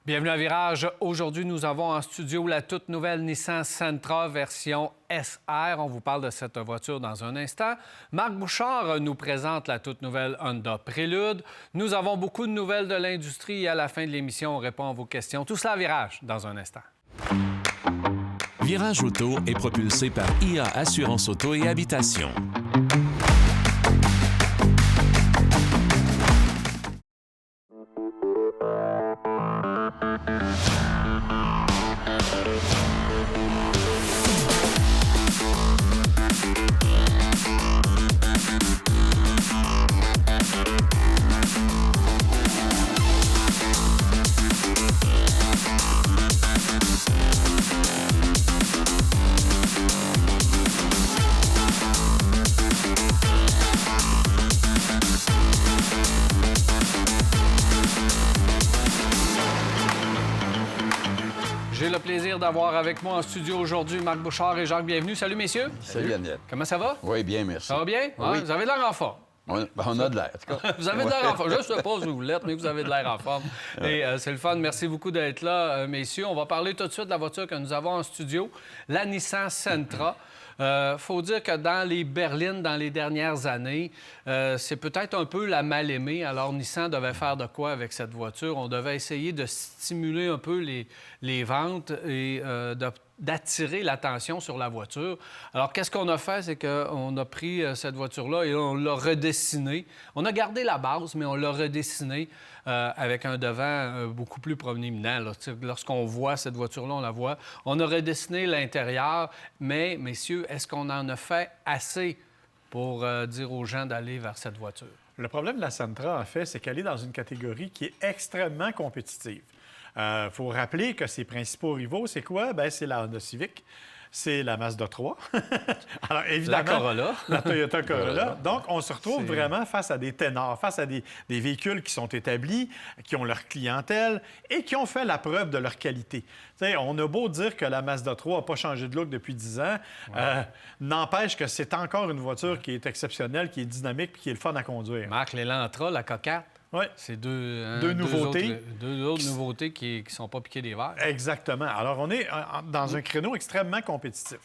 Bienvenue à Virage. Aujourd'hui, nous avons en studio la toute nouvelle Nissan Sentra version SR. On vous parle de cette voiture dans un instant. Marc Bouchard nous présente la toute nouvelle Honda Prélude. Nous avons beaucoup de nouvelles de l'industrie et à la fin de l'émission, on répond à vos questions. Tout cela à Virage dans un instant. Virage Auto est propulsé par IA Assurance Auto et Habitation. J'ai le plaisir d'avoir avec moi en studio aujourd'hui Marc Bouchard et Jacques Bienvenue. Salut, messieurs. Salut, Annette. Comment ça va? Oui, bien, merci. Ça va bien? Oui. Vous avez de l'air en forme. On a de l'air, en tout cas. Vous avez de l'air en forme. Je ne sais pas si vous l'êtes, mais vous avez de l'air en forme. Et c'est le fun. Merci beaucoup d'être là, messieurs. On va parler tout de suite de la voiture que nous avons en studio, la Nissan Sentra. Faut dire que dans les berlines, dans les dernières années, c'est peut-être un peu la mal-aimée. Alors, Nissan devait faire de quoi avec cette voiture? On devait essayer de stimuler un peu les ventes et d'attirer l'attention sur la voiture. Alors, qu'est-ce qu'on a fait? C'est qu'on a pris cette voiture-là et on l'a redessinée. On a gardé la base, mais on l'a redessinée avec un devant beaucoup plus proéminent. Lorsqu'on voit cette voiture-là, on la voit. On a redessiné l'intérieur, mais, messieurs, est-ce qu'on en a fait assez pour dire aux gens d'aller vers cette voiture? Le problème de la Sentra, en fait, c'est qu'elle est dans une catégorie qui est extrêmement compétitive. Il faut rappeler que ses principaux rivaux, c'est quoi? Bien, c'est la Honda Civic, c'est la Mazda 3. Alors, évidemment, la Corolla. La Toyota Corolla. Donc, on se retrouve vraiment face à des ténors, face à des véhicules qui sont établis, qui ont leur clientèle et qui ont fait la preuve de leur qualité. T'sais, on a beau dire que la Mazda 3 n'a pas changé de look depuis 10 ans, n'empêche que c'est encore une voiture qui est exceptionnelle, qui est dynamique et qui est le fun à conduire. Marc, l'Elantra, la Coquette. Oui. C'est deux nouveautés. Deux autres nouveautés qui ne sont pas piquées des verres. Exactement. Alors, on est dans un créneau extrêmement compétitif.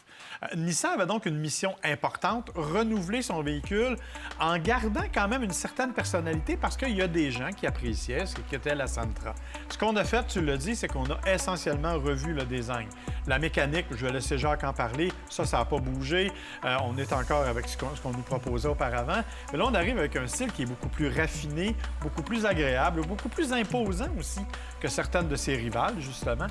Nissan avait donc une mission importante, renouveler son véhicule en gardant quand même une certaine personnalité parce qu'il y a des gens qui appréciaient ce qu'était la Sentra. Ce qu'on a fait, tu l'as dit, c'est qu'on a essentiellement revu le design. La mécanique, je vais laisser Jacques en parler, ça n'a pas bougé. On est encore avec ce qu'on nous proposait auparavant. Mais là, on arrive avec un style qui est beaucoup plus raffiné, beaucoup plus agréable, beaucoup plus imposant aussi que certaines de ses rivales, justement.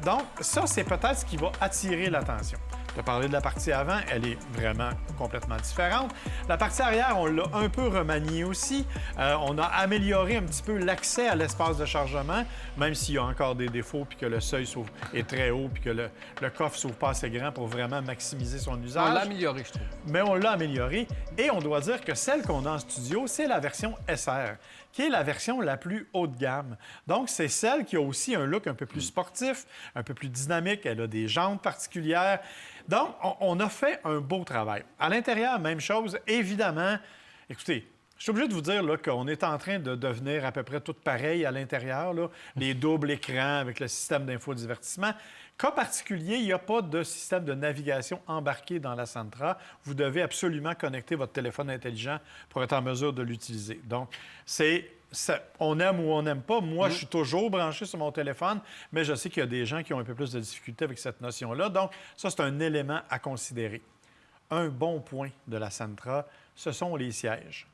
Donc, ça, c'est peut-être ce qui va attirer l'attention. Tu as parlé de la partie avant, elle est vraiment complètement différente. La partie arrière, on l'a un peu remaniée aussi. On a amélioré un petit peu l'accès à l'espace de chargement, même s'il y a encore des défauts, puis que le seuil est très haut, puis que le coffre ne s'ouvre pas assez grand pour vraiment maximiser son usage. On l'a amélioré, je trouve. Mais on l'a amélioré. Et on doit dire que celle qu'on a en studio, c'est la version SR, qui est la version la plus haut de gamme. Donc, c'est celle qui a aussi un look un peu plus sportif, un peu plus dynamique. Elle a des jantes particulières. Donc, on a fait un beau travail. À l'intérieur, même chose. Évidemment, écoutez, je suis obligé de vous dire qu'on est en train de devenir à peu près tout pareil à l'intérieur. Les doubles écrans avec le système d'infodivertissement. Cas particulier, il n'y a pas de système de navigation embarqué dans la Sentra. Vous devez absolument connecter votre téléphone intelligent pour être en mesure de l'utiliser. Donc, on aime ou on n'aime pas. Moi, je suis toujours branché sur mon téléphone, mais je sais qu'il y a des gens qui ont un peu plus de difficulté avec cette notion-là. Donc, ça, c'est un élément à considérer. Un bon point de la Sentra, ce sont les sièges.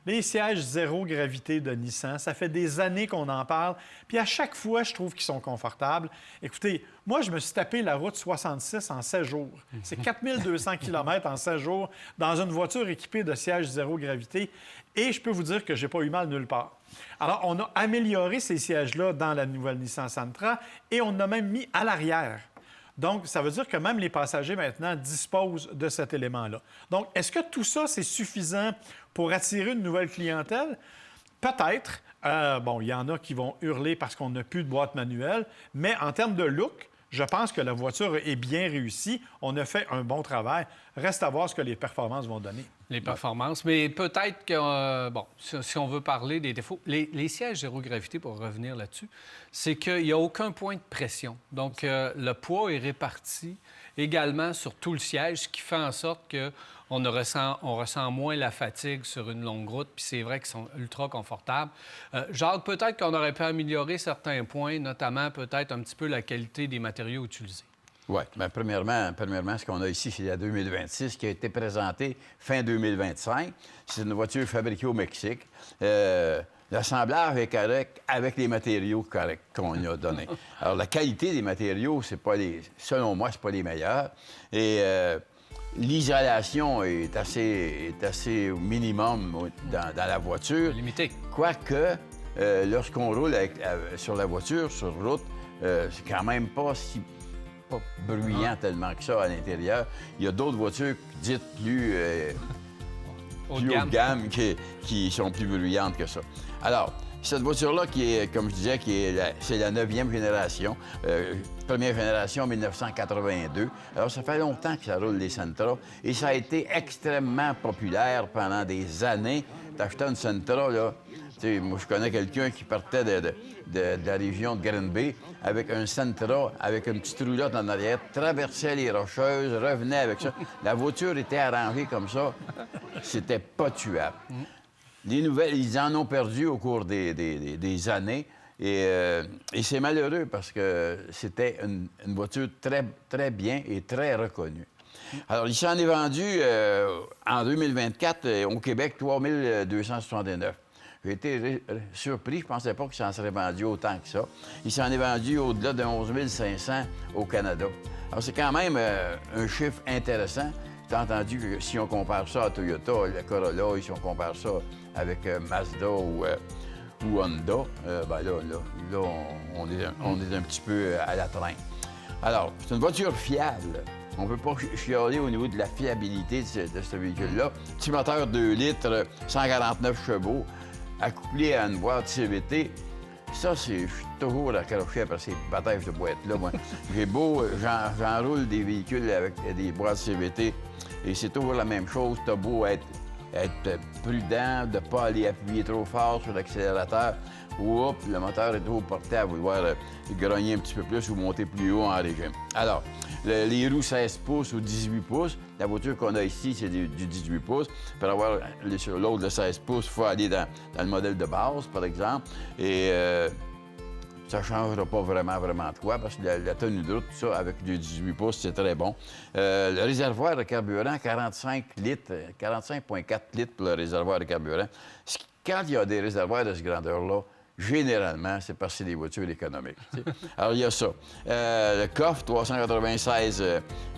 Les sièges zéro gravité de Nissan, ça fait des années qu'on en parle. Puis à chaque fois, je trouve qu'ils sont confortables. Écoutez, moi, je me suis tapé la route 66 en 16 jours. C'est 4200 km en 16 jours dans une voiture équipée de sièges zéro gravité. Et je peux vous dire que je n'ai pas eu mal nulle part. Alors, on a amélioré ces sièges-là dans la nouvelle Nissan Sentra et on en a même mis à l'arrière. Donc, ça veut dire que même les passagers, maintenant, disposent de cet élément-là. Donc, est-ce que tout ça, c'est suffisant pour attirer une nouvelle clientèle? Peut-être. Bon, il y en a qui vont hurler parce qu'on n'a plus de boîte manuelle, mais en termes de look, je pense que la voiture est bien réussie. On a fait un bon travail. Reste à voir ce que les performances vont donner. les performances. Mais peut-être que, bon, si on veut parler des défauts, les sièges zéro-gravité, pour revenir là-dessus, c'est qu'il n'y a aucun point de pression. Donc, le poids est réparti également sur tout le siège, ce qui fait en sorte qu'on ressent moins la fatigue sur une longue route, puis c'est vrai qu'ils sont ultra confortables. Jacques, peut-être qu'on aurait pu améliorer certains points, notamment peut-être un petit peu la qualité des matériaux utilisés. Oui. Bien, premièrement, ce qu'on a ici, c'est la 2026 qui a été présentée fin 2025. C'est une voiture fabriquée au Mexique. L'assemblage est correct avec les matériaux corrects qu'on y a donnés. Alors, la qualité des matériaux, selon moi, c'est pas les meilleurs. Et l'isolation est assez au minimum dans la voiture. Limité. Quoique, lorsqu'on roule sur la voiture, sur route, c'est quand même pas bruyant tellement que ça à l'intérieur. Il y a d'autres voitures dites plus haut de gamme qui sont plus bruyantes que ça. Alors, cette voiture-là, qui est, comme je disais, c'est la 9e génération. Première génération, 1982. Alors, ça fait longtemps que ça roule, les Sentra. Et ça a été extrêmement populaire pendant des années. T'achetais une Sentra, là. Moi, je connais quelqu'un qui partait de la région de Green Bay avec un Sentra, avec une petite roulotte en arrière, traversait les Rocheuses, revenait avec ça. La voiture était arrangée comme ça. C'était pas tuable. Les nouvelles, ils en ont perdu au cours des années. Et c'est malheureux parce que c'était une voiture très, très bien et très reconnue. Alors, il s'en est vendu en 2024 au Québec 3269. J'ai été surpris. Je ne pensais pas qu'il s'en serait vendu autant que ça. Il s'en est vendu au-delà de 11 500 au Canada. Alors, c'est quand même un chiffre intéressant. J'ai entendu que si on compare ça à Toyota, la Corolla, si on compare ça avec Mazda ou Honda, là, on est un petit peu à la traîne. Alors, c'est une voiture fiable. On ne peut pas chialer au niveau de la fiabilité de ce véhicule-là. Petit moteur 2 litres, 149 chevaux, accouplé à une boîte CVT. Ça, je suis toujours accroché après ces batailles de boîtes-là. J'enroule des véhicules avec des boîtes CVT et c'est toujours la même chose. T'as beau être prudent, de ne pas aller appuyer trop fort sur l'accélérateur. Ou le moteur est trop porté à vouloir grogner un petit peu plus ou monter plus haut en régime. Alors, les roues 16 pouces ou 18 pouces, la voiture qu'on a ici, c'est du 18 pouces. Pour avoir sur l'autre de 16 pouces, il faut aller dans le modèle de base, par exemple. Et ça ne changera pas vraiment de quoi, parce que la tenue de route, tout ça, avec du 18 pouces, c'est très bon. Le réservoir de carburant, 45 litres, 45,4 litres pour le réservoir de carburant. Quand il y a des réservoirs de cette grandeur-là, généralement, c'est parce que c'est des voitures économiques. Alors, il y a ça. Le coffre, 396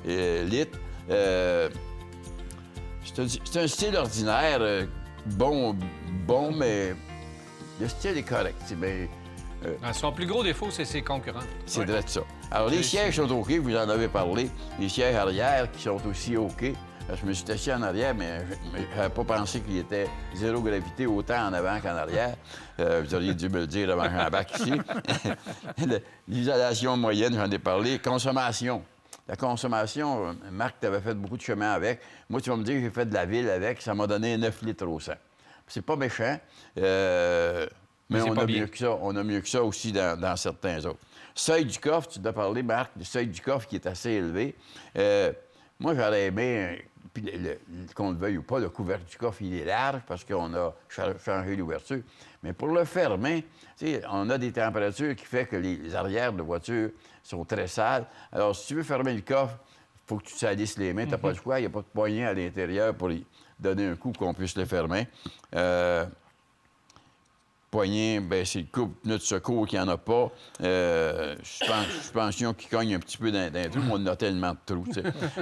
litres. C'est un style ordinaire, bon, mais le style est correct. Son plus gros défaut, c'est ses concurrents. C'est vrai de ça. Alors, les sièges sont OK, vous en avez parlé. Les sièges arrière qui sont aussi OK. Je me suis assis en arrière, mais je n'avais pas pensé qu'il était zéro gravité autant en avant qu'en arrière. Vous auriez dû me le dire avant que j'embarque ici. L'isolation moyenne, j'en ai parlé. Consommation. La consommation, Marc, tu avais fait beaucoup de chemin avec. Moi, tu vas me dire que j'ai fait de la ville avec. Ça m'a donné 9 litres au 100. C'est pas méchant, mais on a mieux que ça. On a mieux que ça aussi dans certains autres. Seuil du coffre, tu dois parler, Marc, du seuil du coffre qui est assez élevé. Moi, j'aurais aimé, puis qu'on le veuille ou pas, le couvercle du coffre, il est large parce qu'on a changé l'ouverture. Mais pour le fermer, on a des températures qui font que les arrières de voiture sont très sales. Alors, si tu veux fermer le coffre, il faut que tu salisses les mains. Tu n'as pas le choix. Il n'y a pas de poignée à l'intérieur pour y donner un coup qu'on puisse le fermer. Poignée, bien, c'est le coupe-pneu de secours qu'il n'y en a pas. Suspension qui cogne un petit peu dans les trous, mais on a tellement de trous.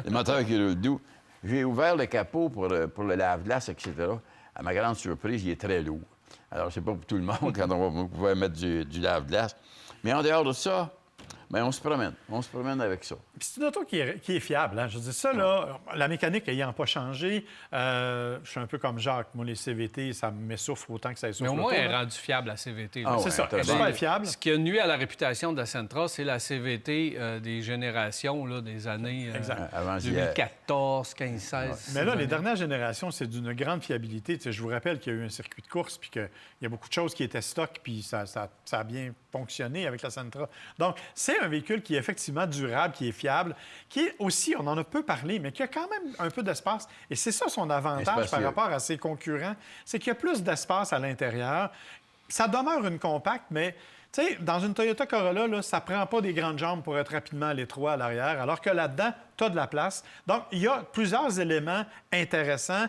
Le moteur qui roule doux. J'ai ouvert le capot pour le lave-glace, etc. À ma grande surprise, il est très lourd. Alors, c'est pas pour tout le monde quand on va pouvoir mettre du lave-glace. Mais en dehors de ça, bien, on se promène. On se promène avec ça. Puis c'est une auto qui est fiable. Hein? Je veux dire, ça, là, la mécanique n'ayant pas changé, je suis un peu comme Jacques. Moi, les CVT, ça m'essouffle autant que ça essouffle. Mais au moins, l'auto, elle est là. rendue fiable, la CVT. Ah, là. ouais, C'est ça, t'as elle est bien. super fiable. Ce qui a nuit à la réputation de la Sentra, c'est la CVT des générations là, des années Exact. Avant, 2014, 15, 16. Mais là, ces les années. dernières générations, c'est d'une grande fiabilité. Tu sais, je vous rappelle qu'il y a eu un circuit de course, puis qu'il y a beaucoup de choses qui étaient stock, puis ça a bien fonctionné avec la Sentra. Donc, c'est un véhicule qui est effectivement durable, qui est fiable, qui est aussi, on en a peu parlé, mais qui a quand même un peu d'espace. Et c'est ça son avantage par Espacieux. rapport à ses concurrents, c'est qu'il y a plus d'espace à l'intérieur. Ça demeure une compacte, mais tu sais, dans une Toyota Corolla, là, ça prend pas des grandes jambes pour être rapidement à l'étroit à l'arrière, alors que là-dedans, tu as de la place. Donc, il y a plusieurs éléments intéressants,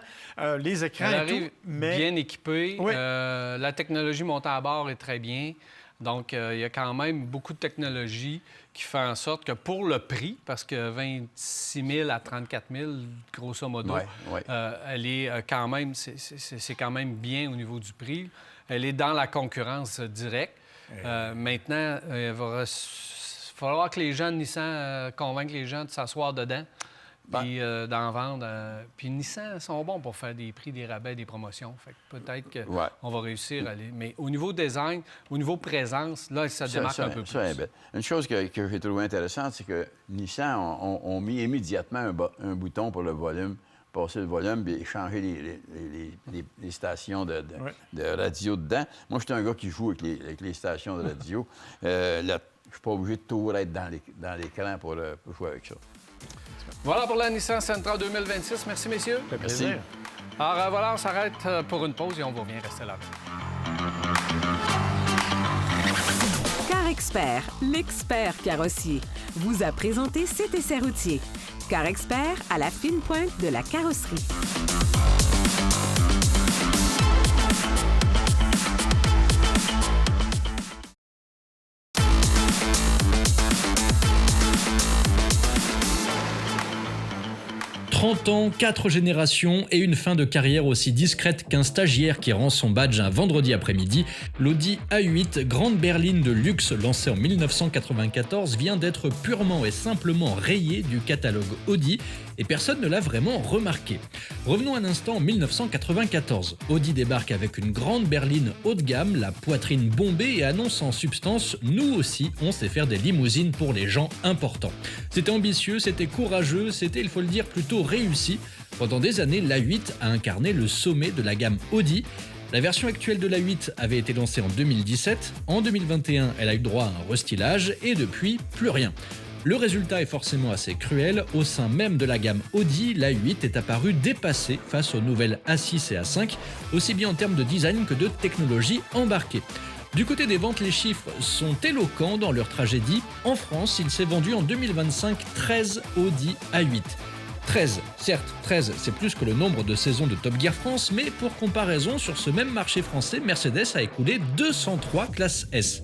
les écrans Elle et arrive tout, mais... bien équipée. Oui. La technologie montée à bord est très bien. Donc, il y a quand même beaucoup de technologie qui fait en sorte que pour le prix, parce que 26 000 à 34 000, grosso modo, Ouais, ouais. elle est quand même, c'est quand même bien au niveau du prix. Elle est dans la concurrence directe. Maintenant, il va falloir que les gens de Nissan convainquent les gens de s'asseoir dedans puis d'en vendre. Puis Nissan sont bons pour faire des prix, des rabais, des promotions. Fait que peut-être qu'on va réussir à aller. Mais au niveau design, au niveau présence, là, ça démarque un peu plus. Ça est bête. Une chose que j'ai trouvée intéressante, c'est que Nissan ont mis immédiatement un bouton pour le volume, passer le volume et changer les stations de radio dedans. Moi, je suis un gars qui joue avec les stations de radio. Je ne suis pas obligé de tout être dans l'écran pour jouer avec ça. Voilà pour la Nissan Sentra 2026. Merci, messieurs. Ça fait plaisir. Alors voilà, on s'arrête pour une pause et on va bien rester là. Car Expert, l'expert carrossier, vous a présenté cet essai routier. Car Expert à la fine pointe de la carrosserie. « 30 ans, 4 générations et une fin de carrière aussi discrète qu'un stagiaire qui rend son badge un vendredi après-midi, l'Audi A8 grande berline de luxe lancée en 1994 vient d'être purement et simplement rayée du catalogue Audi et personne ne l'a vraiment remarqué. Revenons un instant en 1994. Audi débarque avec une grande berline haut de gamme, la poitrine bombée et annonce en substance « Nous aussi, on sait faire des limousines pour les gens importants ». C'était ambitieux, c'était courageux, c'était, il faut le dire, plutôt réussi. Pendant des années, l'A8 a incarné le sommet de la gamme Audi. La version actuelle de l'A8 avait été lancée en 2017. En 2021, elle a eu droit à un restylage et depuis, plus rien. Le résultat est forcément assez cruel. Au sein même de la gamme Audi, l'A8 est apparue dépassée face aux nouvelles A6 et A5, aussi bien en termes de design que de technologie embarquée. Du côté des ventes, les chiffres sont éloquents dans leur tragédie. En France, il s'est vendu en 2025 13 Audi A8. 13, certes, 13, c'est plus que le nombre de saisons de Top Gear France, mais pour comparaison, sur ce même marché français, Mercedes a écoulé 203 classes S.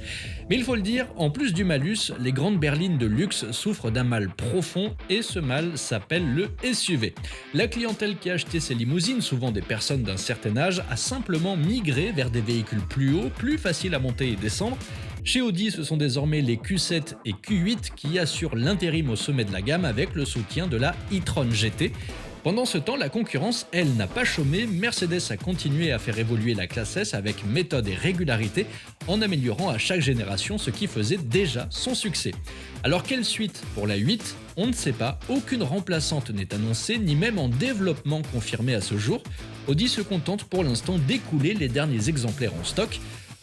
Mais il faut le dire, en plus du malus, les grandes berlines de luxe souffrent d'un mal profond et ce mal s'appelle le SUV. La clientèle qui a acheté ces limousines, souvent des personnes d'un certain âge, a simplement migré vers des véhicules plus hauts, plus faciles à monter et descendre. Chez Audi, ce sont désormais les Q7 et Q8 qui assurent l'intérim au sommet de la gamme avec le soutien de la e-tron GT. Pendant ce temps, la concurrence, elle, n'a pas chômé. Mercedes a continué à faire évoluer la classe S avec méthode et régularité en améliorant à chaque génération ce qui faisait déjà son succès. Alors quelle suite pour la 8 ? On ne sait pas, aucune remplaçante n'est annoncée, ni même en développement confirmé à ce jour. Audi se contente pour l'instant d'écouler les derniers exemplaires en stock.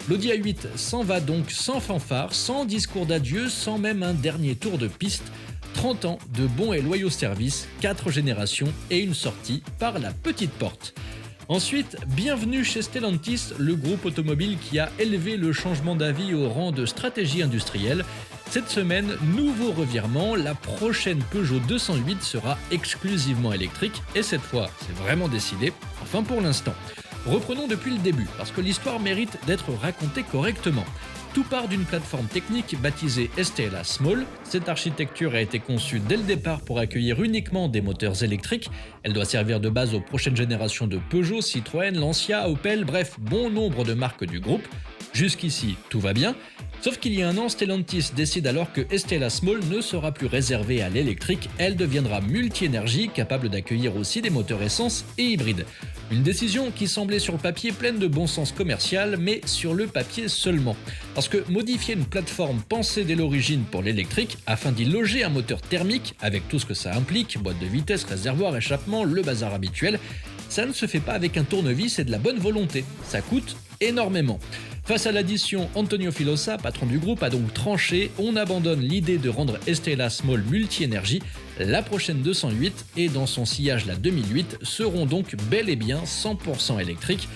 L'Audi A8 s'en va donc sans fanfare, sans discours d'adieu, sans même un dernier tour de piste. 30 ans de bons et loyaux services, 4 générations et une sortie par la petite porte. Ensuite, bienvenue chez Stellantis, le groupe automobile qui a élevé le changement d'avis au rang de stratégie industrielle. Cette semaine, nouveau revirement, la prochaine Peugeot 208 sera exclusivement électrique et cette fois, c'est vraiment décidé, enfin pour l'instant. Reprenons depuis le début, parce que l'histoire mérite d'être racontée correctement. Tout part d'une plateforme technique baptisée STLA Small. Cette architecture a été conçue dès le départ pour accueillir uniquement des moteurs électriques. Elle doit servir de base aux prochaines générations de Peugeot, Citroën, Lancia, Opel, bref, bon nombre de marques du groupe. Jusqu'ici, tout va bien. Sauf qu'il y a un an, Stellantis décide alors que Stella Small ne sera plus réservée à l'électrique, elle deviendra multi-énergie, capable d'accueillir aussi des moteurs essence et hybrides. Une décision qui semblait sur le papier pleine de bon sens commercial, mais sur le papier seulement. Parce que modifier une plateforme pensée dès l'origine pour l'électrique, afin d'y loger un moteur thermique, avec tout ce que ça implique, boîte de vitesse, réservoir, échappement, le bazar habituel, ça ne se fait pas avec un tournevis et de la bonne volonté. Ça coûte énormément. Face à l'addition, Antonio Filosa, patron du groupe, a donc tranché. On abandonne l'idée de rendre Stella Small multi-énergie. La prochaine 208 et dans son sillage la 2008 seront donc bel et bien 100% électriques.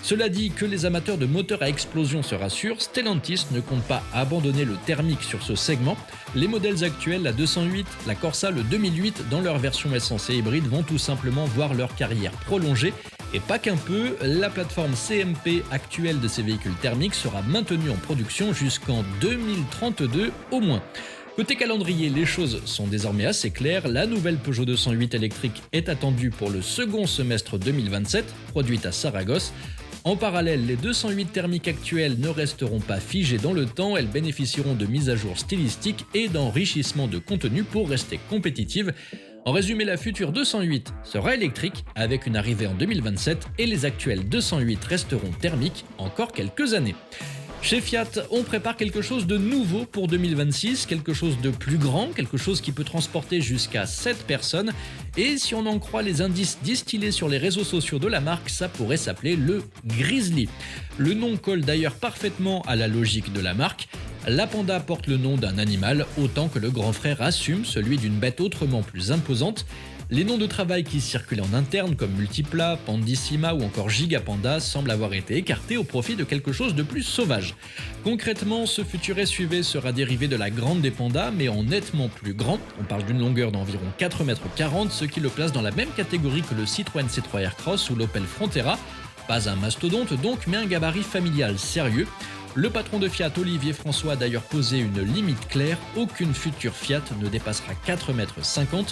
Cela dit, que les amateurs de moteurs à explosion se rassurent, Stellantis ne compte pas abandonner le thermique sur ce segment. Les modèles actuels, la 208, la Corsa, le 2008, dans leur version essence et hybride, vont tout simplement voir leur carrière prolongée. Et pas qu'un peu, la plateforme CMP actuelle de ces véhicules thermiques sera maintenue en production jusqu'en 2032 au moins. Côté calendrier, les choses sont désormais assez claires. La nouvelle Peugeot 208 électrique est attendue pour le second semestre 2027, produite à Saragosse. En parallèle, les 208 thermiques actuelles ne resteront pas figées dans le temps, elles bénéficieront de mises à jour stylistiques et d'enrichissement de contenu pour rester compétitives. En résumé, la future 208 sera électrique avec une arrivée en 2027 et les actuelles 208 resteront thermiques encore quelques années. Chez Fiat, on prépare quelque chose de nouveau pour 2026, quelque chose de plus grand, quelque chose qui peut transporter jusqu'à 7 personnes. Et si on en croit les indices distillés sur les réseaux sociaux de la marque, ça pourrait s'appeler le Grizzly. Le nom colle d'ailleurs parfaitement à la logique de la marque. La Panda porte le nom d'un animal, autant que le grand frère assume celui d'une bête autrement plus imposante. Les noms de travail qui circulent en interne comme Multipla, Pandissima ou encore Gigapanda semblent avoir été écartés au profit de quelque chose de plus sauvage. Concrètement, ce futur SUV sera dérivé de la Grande des Pandas, mais en nettement plus grand. On parle d'une longueur d'environ 4,40 m, ce qui le place dans la même catégorie que le Citroën C3 Aircross ou l'Opel Frontera. Pas un mastodonte donc, mais un gabarit familial sérieux. Le patron de Fiat, Olivier François, a d'ailleurs posé une limite claire, aucune future Fiat ne dépassera 4,50 m,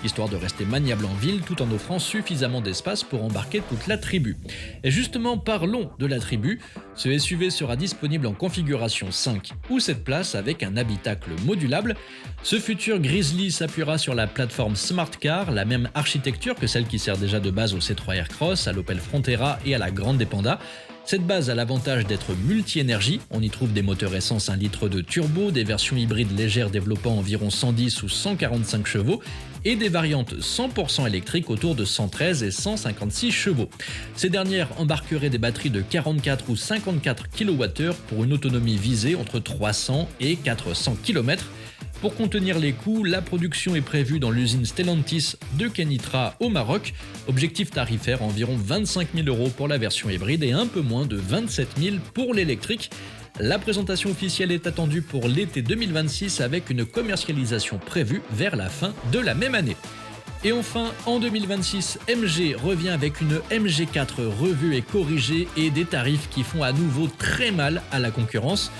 histoire de rester maniable en ville tout en offrant suffisamment d'espace pour embarquer toute la tribu. Et justement, parlons de la tribu. Ce SUV sera disponible en configuration 5 ou 7 places avec un habitacle modulable. Ce futur Grizzly s'appuiera sur la plateforme Smart Car, la même architecture que celle qui sert déjà de base au C3 Aircross, à l'Opel Frontera et à la Grande des Pandas. Cette base a l'avantage d'être multi-énergie, on y trouve des moteurs essence 1 litre de turbo, des versions hybrides légères développant environ 110 ou 145 chevaux et des variantes 100% électriques autour de 113 et 156 chevaux. Ces dernières embarqueraient des batteries de 44 ou 54 kWh pour une autonomie visée entre 300 et 400 km. Pour contenir les coûts, la production est prévue dans l'usine Stellantis de Kenitra au Maroc. Objectif tarifaire environ 25 000 € pour la version hybride et un peu moins de 27 000 pour l'électrique. La présentation officielle est attendue pour l'été 2026 avec une commercialisation prévue vers la fin de la même année. Et enfin, en 2026, MG revient avec une MG4 revue et corrigée et des tarifs qui font à nouveau très mal à la concurrence.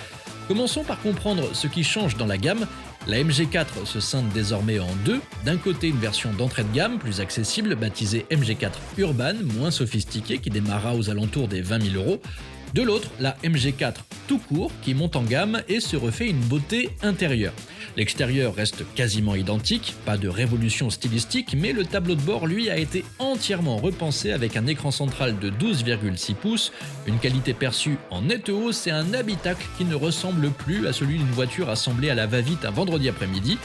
Commençons par comprendre ce qui change dans la gamme. La MG4 se scinde désormais en deux. D'un côté, une version d'entrée de gamme, plus accessible, baptisée MG4 Urban, moins sophistiquée, qui démarra aux alentours des 20 000 €. De l'autre, la MG4 tout court, qui monte en gamme et se refait une beauté intérieure. L'extérieur reste quasiment identique, pas de révolution stylistique, mais le tableau de bord, lui, a été entièrement repensé avec un écran central de 12,6 pouces, une qualité perçue en nette hausse et un habitacle qui ne ressemble plus à celui d'une voiture assemblée à la va-vite un vendredi après-midi.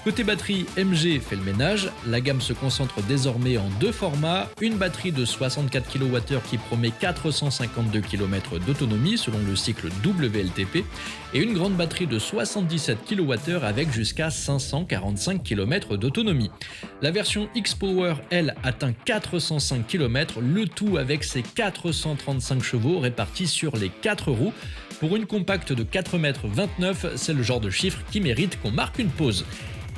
Côté batterie, MG fait le ménage. La gamme se concentre désormais en deux formats. Une batterie de 64 kWh qui promet 452 km d'autonomie selon le cycle WLTP et une grande batterie de 77 kWh avec jusqu'à 545 km d'autonomie. La version X-Power, elle, atteint 405 km, le tout avec ses 435 chevaux répartis sur les 4 roues. Pour une compacte de 4,29 m, c'est le genre de chiffre qui mérite qu'on marque une pause.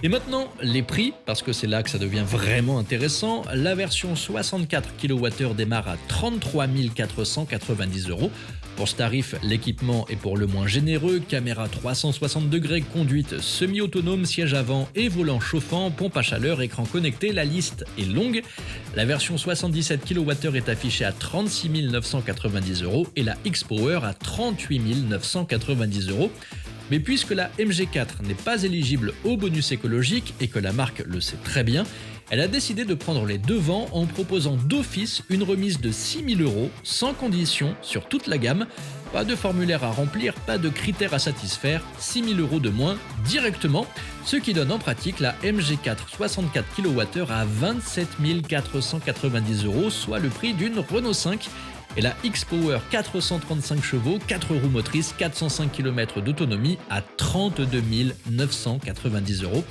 Et maintenant, les prix, parce que c'est là que ça devient vraiment intéressant. La version 64 kWh démarre à 33 490 €. Pour ce tarif, l'équipement est pour le moins généreux, caméra 360 degrés, conduite semi-autonome, siège avant et volant chauffant, pompe à chaleur, écran connecté, la liste est longue. La version 77 kWh est affichée à 36 990 € et la X-Power à 38 990 €. Mais puisque la MG4 n'est pas éligible au bonus écologique et que la marque le sait très bien, elle a décidé de prendre les devants en proposant d'office une remise de 6 000 € sans condition sur toute la gamme. Pas de formulaire à remplir, pas de critères à satisfaire, 6 000 € de moins directement, ce qui donne en pratique la MG4 64 kWh à 27 490 €, soit le prix d'une Renault 5. Et la X-Power 435 chevaux, 4 roues motrices, 405 km d'autonomie à 32 990 €.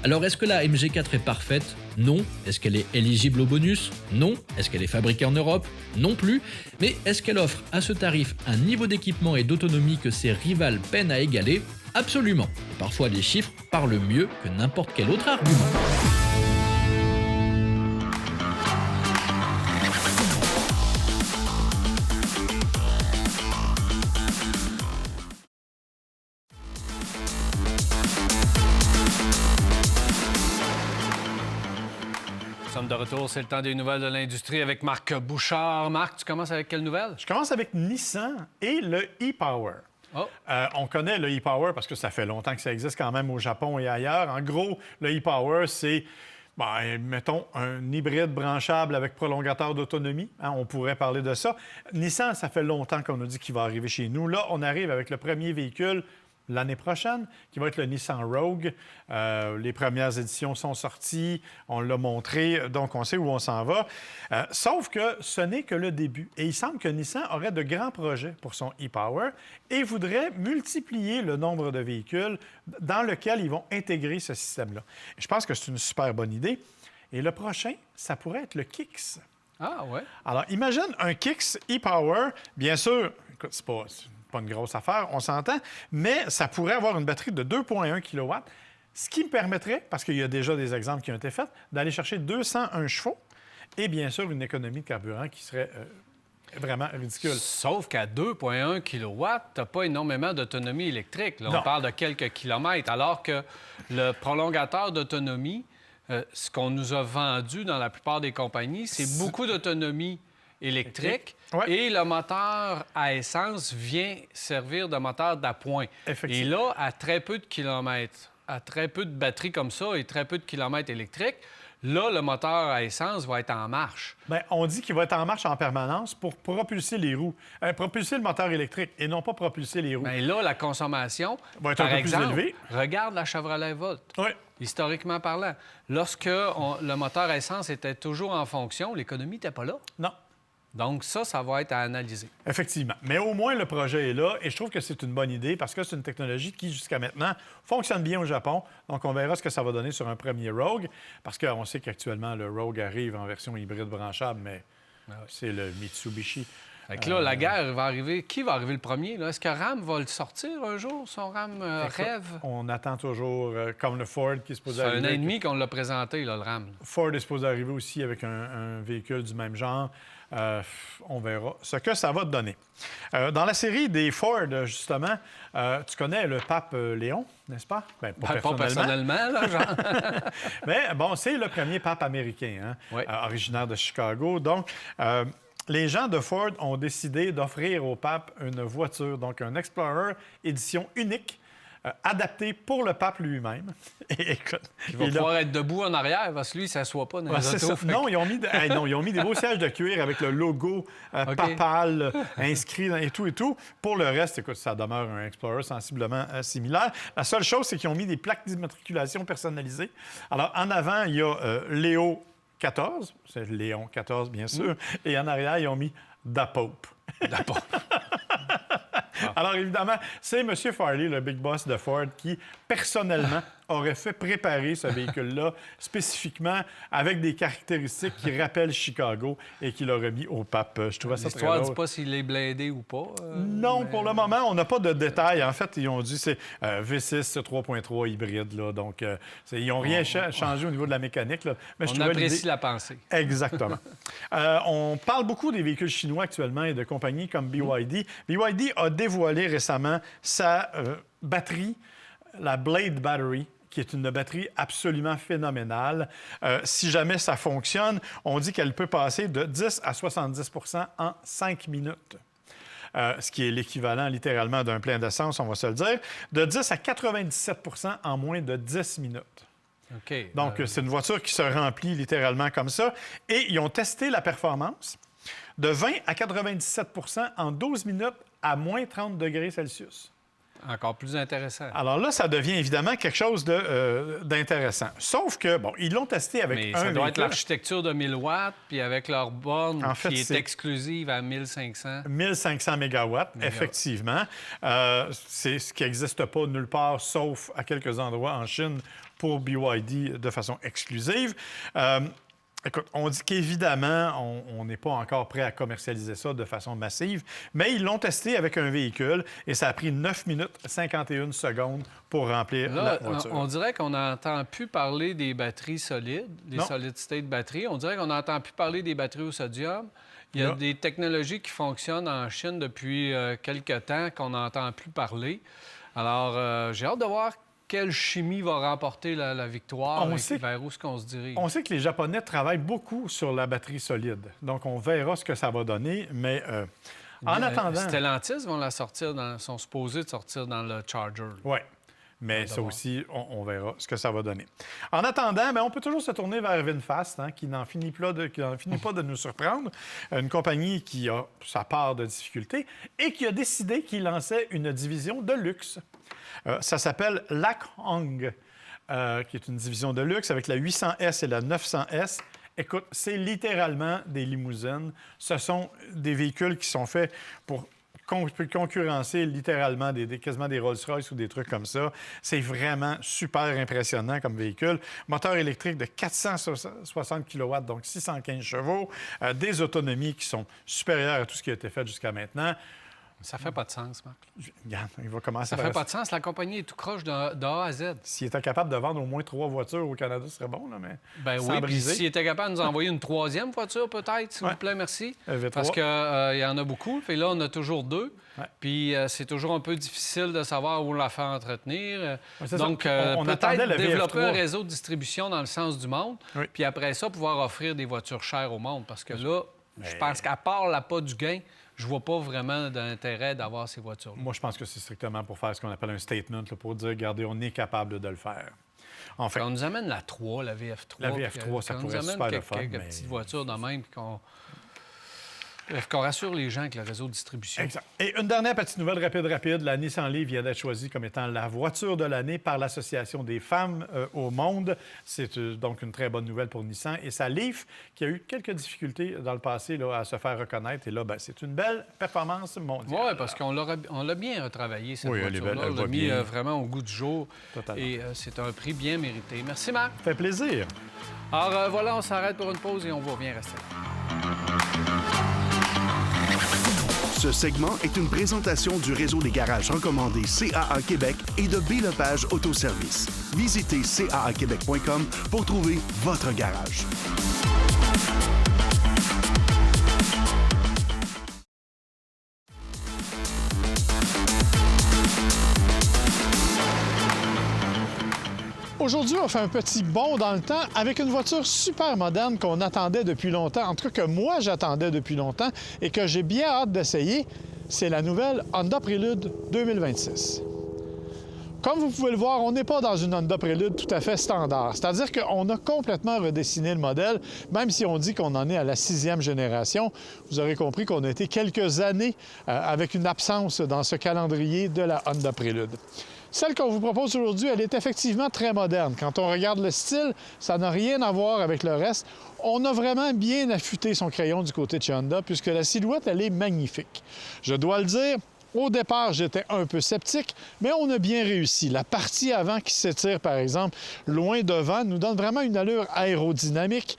Alors est-ce que la MG4 est parfaite? Non. Est-ce qu'elle est éligible au bonus? Non. Est-ce qu'elle est fabriquée en Europe? Non plus. Mais est-ce qu'elle offre à ce tarif un niveau d'équipement et d'autonomie que ses rivales peinent à égaler? Absolument. Et parfois les chiffres parlent mieux que n'importe quel autre argument. Nous sommes de retour, c'est le temps des nouvelles de l'industrie avec Marc Bouchard. Marc, tu commences avec quelle nouvelle? Je commence avec Nissan et le e-Power. Oh. On connaît le e-Power parce que ça fait longtemps que ça existe quand même au Japon et ailleurs. En gros, le e-Power, c'est, mettons, un hybride branchable avec prolongateur d'autonomie. Hein, on pourrait parler de ça. Nissan, ça fait longtemps qu'on nous dit qu'il va arriver chez nous. Là, on arrive avec le premier véhicule l'année prochaine, qui va être le Nissan Rogue. Les premières éditions sont sorties, on l'a montré, donc on sait où on s'en va. Sauf que ce n'est que le début. Et il semble que Nissan aurait de grands projets pour son e-Power et voudrait multiplier le nombre de véhicules dans lequel ils vont intégrer ce système-là. Et je pense que c'est une super bonne idée. Et le prochain, ça pourrait être le Kicks. Ah, ouais. Alors, imagine un Kicks e-Power. Bien sûr, écoute, c'est pas une grosse affaire, on s'entend, mais ça pourrait avoir une batterie de 2,1 kW, ce qui me permettrait, parce qu'il y a déjà des exemples qui ont été faits, d'aller chercher 201 chevaux et bien sûr une économie de carburant qui serait vraiment ridicule. Sauf qu'à 2,1 kW, tu n'as pas énormément d'autonomie électrique. Là, on Non. parle de quelques kilomètres, alors que le prolongateur d'autonomie, ce qu'on nous a vendu dans la plupart des compagnies, c'est beaucoup d'autonomie électrique. Ouais. Et le moteur à essence vient servir de moteur d'appoint. Effectivement. Et là, à très peu de kilomètres, à très peu de batterie comme ça et très peu de kilomètres électriques, là, le moteur à essence va être en marche. Bien, on dit qu'il va être en marche en permanence pour propulser les roues, propulser le moteur électrique et non pas propulser les roues. Bien là, la consommation, Va être par un peu exemple, plus élevée. regarde la Chevrolet Volt. Oui. Historiquement parlant, lorsque le moteur à essence était toujours en fonction, l'économie n'était pas là. Non. Donc ça va être à analyser. Effectivement. Mais au moins, le projet est là et je trouve que c'est une bonne idée parce que c'est une technologie qui, jusqu'à maintenant, fonctionne bien au Japon. Donc, on verra ce que ça va donner sur un premier Rogue parce qu'on sait qu'actuellement, le Rogue arrive en version hybride branchable, mais c'est le Mitsubishi. Fait que là, la guerre va arriver. Qui va arriver le premier? Là? Est-ce que RAM va le sortir un jour, son RAM rêve? On attend toujours, comme le Ford qui est supposé C'est arriver. un an et demi qu'on l'a présenté, là, le RAM. Ford est supposé arriver aussi avec un véhicule du même genre. On verra ce que ça va donner. Dans la série des Ford, justement, tu connais le pape Léon, n'est-ce pas? Bien, Pas personnellement, là, genre. Mais bon, c'est le premier pape américain, hein, Oui. originaire de Chicago. Donc, les gens de Ford ont décidé d'offrir au pape une voiture, donc un Explorer édition unique, adapté pour le pape lui-même. Et écoute, Il va pouvoir être debout en arrière parce que lui, il ne s'assoit pas dans ouais, les c'est autos. ça. Non, ils ont mis des beaux sièges de cuir avec le logo papal inscrit et tout. Pour le reste, écoute, ça demeure un Explorer sensiblement similaire. La seule chose, c'est qu'ils ont mis des plaques d'immatriculation personnalisées. Alors, en avant, il y a Léo XIV, c'est Léon XIV, bien sûr, et en arrière, ils ont mis Da Pope. D'abord. Alors, évidemment, c'est M. Farley, le big boss de Ford, qui, personnellement, aurait fait préparer ce véhicule-là spécifiquement avec des caractéristiques qui rappellent Chicago et qu'il aurait mis au pape. Je trouvais ça très L'histoire ne drôle. dit pas s'il est blindé ou pas. Non, mais- pour le moment, on n'a pas de détails. En fait, ils ont dit c'est V6 3.3 hybride. Là, donc, ils n'ont rien changé au niveau de la mécanique. Là, mais je On trouvais apprécie l'idée- la pensée. Exactement. On parle beaucoup des véhicules chinois actuellement et de compagnies comme BYD. BYD a dévoilé récemment sa batterie, la Blade Battery, qui est une batterie absolument phénoménale. Si jamais ça fonctionne, on dit qu'elle peut passer de 10 à 70 en 5 minutes. Ce qui est l'équivalent littéralement d'un plein d'essence, on va se le dire, de 10 à 97 en moins de 10 minutes. OK. Donc, c'est une voiture qui se remplit littéralement comme ça. Et ils ont testé la performance de 20 à 97 en 12 minutes à moins 30 degrés Celsius. Encore plus intéressant. Alors là, ça devient évidemment quelque chose d'intéressant. Sauf que, bon, ils l'ont testé avec Mais un ça doit être véhicule. l'architecture de 1000 watts, puis avec leur borne En fait, qui est c'est- exclusive à 1500. 1500 mégawatts, effectivement. C'est ce qui n'existe pas nulle part, sauf à quelques endroits en Chine pour BYD de façon exclusive. Écoute, on dit qu'évidemment, on n'est pas encore prêt à commercialiser ça de façon massive, mais ils l'ont testé avec un véhicule et ça a pris 9 minutes 51 secondes pour remplir Là, la voiture. on dirait qu'on n'entend plus parler des batteries solides, des Non. solid state batteries. On dirait qu'on n'entend plus parler des batteries au sodium. Il y a Là. des technologies qui fonctionnent en Chine depuis quelques temps qu'on n'entend plus parler. Alors, j'ai hâte de voir quelle chimie va remporter la victoire On et sait- vers où est-ce qu'on se dirige. On sait que les Japonais travaillent beaucoup sur la batterie solide, donc on verra ce que ça va donner, mais en attendant... Stellantis sont supposés de sortir dans le Charger. Oui. Mais ça aussi, on verra ce que ça va donner. En attendant, bien, on peut toujours se tourner vers VinFast, hein, qui n'en finit pas de nous surprendre. Une compagnie qui a sa part de difficultés et qui a décidé qu'il lançait une division de luxe. Ça s'appelle Lac Hong, qui est une division de luxe avec la 800S et la 900S. Écoute, c'est littéralement des limousines. Ce sont des véhicules qui sont faits pour concurrencer littéralement quasiment des Rolls-Royce ou des trucs comme ça. C'est vraiment super impressionnant comme véhicule. Moteur électrique de 460 kW, donc 615 chevaux. Des autonomies qui sont supérieures à tout ce qui a été fait jusqu'à maintenant. Ça fait pas de sens, Marc. Regarde, il va commencer Ça par... fait pas de sens. La compagnie est tout croche de A à Z. S'il était capable de vendre au moins 3 voitures au Canada, ce serait bon, là, mais Ben sans oui, puis briser. s'il était capable de nous envoyer une troisième voiture, peut-être, s'il Ouais. vous plaît, merci. V3. Parce qu'il y en a beaucoup. Puis là, on a toujours 2. Ouais. Puis c'est toujours un peu difficile de savoir où la faire entretenir. Ouais, c'est Donc, ça. On attendait peut-être le développer VF3. un réseau de distribution dans le sens du monde. Oui. Puis après ça, pouvoir offrir des voitures chères au monde. Parce que là, je pense qu'à part l'appât du gain, je vois pas vraiment d'intérêt d'avoir ces voitures. Moi, je pense que c'est strictement pour faire ce qu'on appelle un statement, là, pour dire, regardez, on est capable de le faire. En fait, On nous amène la 3, la VF3. La VF3, ça qu'on pourrait nous amène super le quelques, fun, quelques mais- petites voitures de même, puis qu'on rassure les gens avec le réseau de distribution. exact. Et une dernière petite nouvelle rapide. La Nissan Leaf vient d'être choisie comme étant la voiture de l'année par l'Association des femmes au monde. C'est donc une très bonne nouvelle pour Nissan. Et sa Leaf, qui a eu quelques difficultés dans le passé là, à se faire reconnaître. Et là, ben, c'est une belle performance mondiale. Oui, parce qu'on l'a bien retravaillé, cette Oui, elle est voiture-là. belle, elle On l'a va mis bien. vraiment au goût du jour. Totalement. Et c'est un prix bien mérité. Merci, Marc. Ça fait plaisir. Alors, voilà, on s'arrête pour une pause et on vous revient rester là. Ce segment est une présentation du réseau des garages recommandés CAA Québec et de B-Lepage Autoservice. Visitez caaquebec.com pour trouver votre garage. Aujourd'hui, on fait un petit bond dans le temps avec une voiture super moderne qu'on attendait depuis longtemps, en tout cas que moi j'attendais depuis longtemps et que j'ai bien hâte d'essayer. C'est la nouvelle Honda Prelude 2026. Comme vous pouvez le voir, on n'est pas dans une Honda Prelude tout à fait standard. C'est-à-dire qu'on a complètement redessiné le modèle, même si on dit qu'on en est à la 6e génération. Vous aurez compris qu'on a été quelques années avec une absence dans ce calendrier de la Honda Prelude. Celle qu'on vous propose aujourd'hui, elle est effectivement très moderne. Quand on regarde le style, ça n'a rien à voir avec le reste. On a vraiment bien affûté son crayon du côté de chez Honda, puisque la silhouette, elle est magnifique. Je dois le dire, Au départ, j'étais un peu sceptique, mais on a bien réussi. La partie avant qui s'étire, par exemple, loin devant, nous donne vraiment une allure aérodynamique.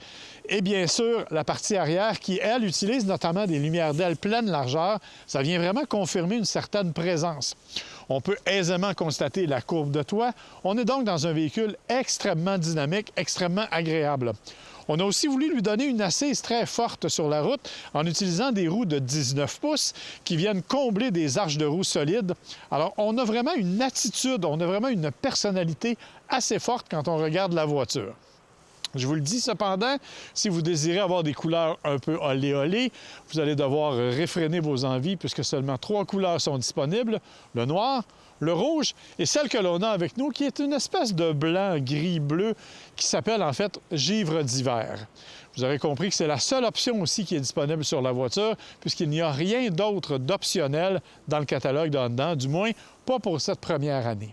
Et bien sûr, la partie arrière qui, elle, utilise notamment des lumières d'aile pleine largeur, ça vient vraiment confirmer une certaine présence. On peut aisément constater la courbe de toit. On est donc dans un véhicule extrêmement dynamique, extrêmement agréable. On a aussi voulu lui donner une assise très forte sur la route en utilisant des roues de 19 pouces qui viennent combler des arches de roues solides. Alors, on a vraiment une attitude, on a vraiment une personnalité assez forte quand on regarde la voiture. Je vous le dis cependant, si vous désirez avoir des couleurs un peu olé-olé, vous allez devoir réfréner vos envies puisque seulement 3 couleurs sont disponibles, le noir, le rouge et celle que l'on a avec nous qui est une espèce de blanc, gris, bleu qui s'appelle en fait givre d'hiver. Vous aurez compris que c'est la seule option aussi qui est disponible sur la voiture puisqu'il n'y a rien d'autre d'optionnel dans le catalogue de Honda, du moins pas pour cette première année.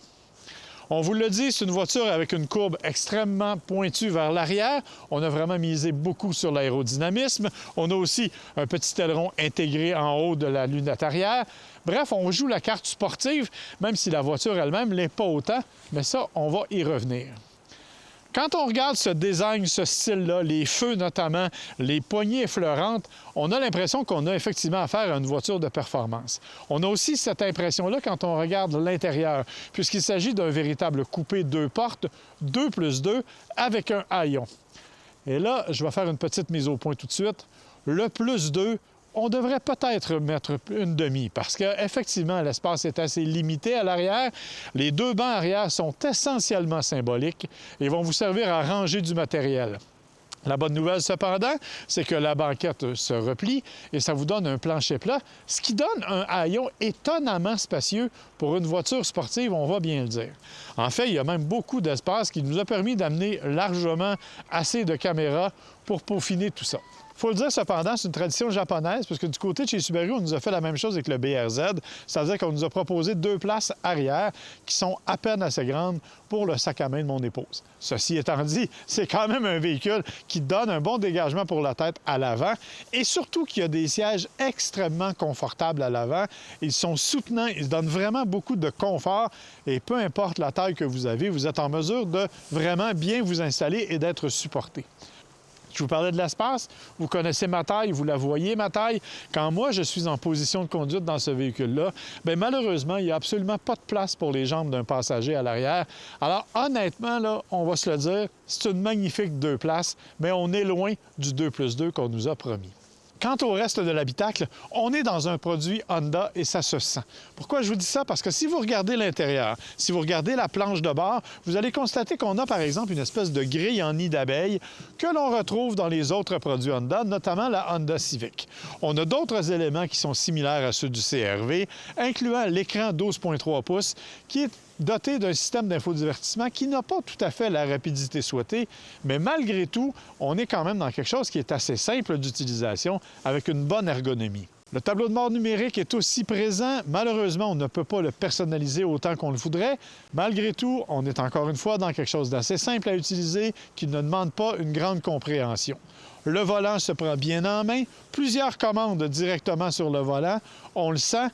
On vous le dit, c'est une voiture avec une courbe extrêmement pointue vers l'arrière. On a vraiment misé beaucoup sur l'aérodynamisme. On a aussi un petit aileron intégré en haut de la lunette arrière. Bref, on joue la carte sportive, même si la voiture elle-même ne l'est pas autant, mais ça, on va y revenir. Quand on regarde ce design, ce style-là, les feux notamment, les poignées effleurantes, on a l'impression qu'on a effectivement affaire à une voiture de performance. On a aussi cette impression-là quand on regarde l'intérieur, puisqu'il s'agit d'un véritable coupé 2 portes, 2+2, avec un haillon. Et là, je vais faire une petite mise au point tout de suite. Le +2, on devrait peut-être mettre une demi parce qu'effectivement, l'espace est assez limité à l'arrière. Les 2 bancs arrière sont essentiellement symboliques et vont vous servir à ranger du matériel. La bonne nouvelle, cependant, c'est que la banquette se replie et ça vous donne un plancher plat, ce qui donne un haillon étonnamment spacieux pour une voiture sportive, on va bien le dire. En fait, il y a même beaucoup d'espace qui nous a permis d'amener largement assez de caméras pour peaufiner tout ça. Il faut le dire cependant, c'est une tradition japonaise, parce que du côté de chez Subaru, on nous a fait la même chose avec le BRZ, c'est-à-dire qu'on nous a proposé 2 places arrière qui sont à peine assez grandes pour le sac à main de mon épouse. Ceci étant dit, c'est quand même un véhicule qui donne un bon dégagement pour la tête à l'avant et surtout qu'il y a des sièges extrêmement confortables à l'avant. Ils sont soutenants, ils donnent vraiment beaucoup de confort et peu importe la taille que vous avez, vous êtes en mesure de vraiment bien vous installer et d'être supporté. Je vous parlais de l'espace, vous connaissez ma taille, vous la voyez, ma taille. Quand moi, je suis en position de conduite dans ce véhicule-là, bien malheureusement, il n'y a absolument pas de place pour les jambes d'un passager à l'arrière. Alors, honnêtement, là, on va se le dire, c'est une magnifique 2 places, mais on est loin du 2+2 qu'on nous a promis. Quant au reste de l'habitacle, on est dans un produit Honda et ça se sent. Pourquoi je vous dis ça? Parce que si vous regardez l'intérieur, si vous regardez la planche de bord, vous allez constater qu'on a par exemple une espèce de grille en nid d'abeille que l'on retrouve dans les autres produits Honda, notamment la Honda Civic. On a d'autres éléments qui sont similaires à ceux du CR-V, incluant l'écran 12,3 pouces qui est doté d'un système d'infodivertissement qui n'a pas tout à fait la rapidité souhaitée, mais malgré tout, on est quand même dans quelque chose qui est assez simple d'utilisation avec une bonne ergonomie. Le tableau de bord numérique est aussi présent. Malheureusement, on ne peut pas le personnaliser autant qu'on le voudrait. Malgré tout, on est encore une fois dans quelque chose d'assez simple à utiliser qui ne demande pas une grande compréhension. Le volant se prend bien en main. Plusieurs commandes directement sur le volant. On le sent.